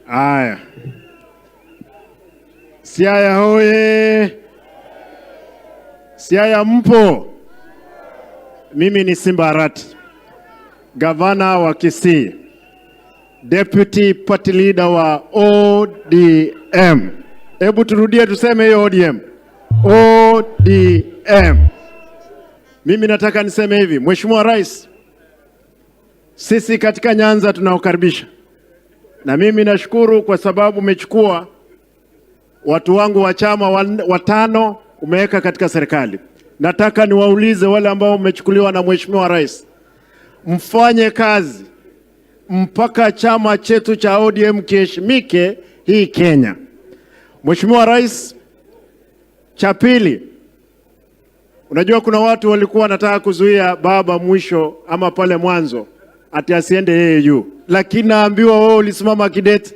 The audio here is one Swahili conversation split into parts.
Aya. Siaya hoye. Siaya mpo. Mimi ni Simba Arati, gavana wa Kisii, deputy party leader wa ODM. Hebu turudie tuseme hiyo ODM. ODM. Mimi nataka niseme hivi, Mheshimiwa Rais, sisi katika Nyanza tunaokaribisha. Na mimi nashukuru kwa sababu umechukua watu wangu wa chama watano umeweka katika serikali. Nataka niwaulize wale ambao umechukuliwa na Mheshimiwa Rais, mfanye kazi mpaka chama chetu cha ODM kiheshimike hii Kenya. Mheshimiwa Rais, cha pili, unajua kuna watu walikuwa wanataka kuzuia baba mwisho ama pale mwanzo ati asiende AU, lakini naambiwa wewe ulisimama kidete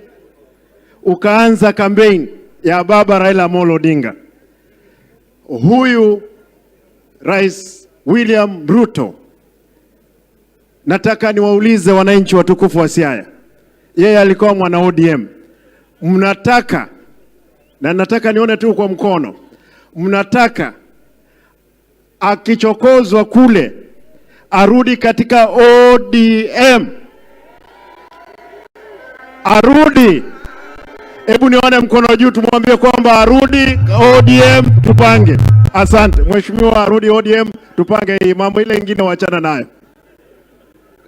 ukaanza campaign ya baba Raila Amolo Odinga. Huyu Rais William Ruto, nataka niwaulize wananchi watukufu wa Siaya, yeye alikuwa mwana ODM. Mnataka, na nataka nione tu kwa mkono, mnataka akichokozwa kule arudi katika ODM? Arudi? Hebu nione mkono juu tumwambie kwamba arudi ODM tupange. Asante. Mheshimiwa, arudi ODM tupange hii mambo, ile ingine wachana nayo.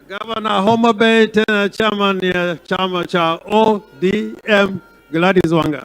Governor Homa Bay, tena chairman ya chama cha ODM, Gladys Wanga.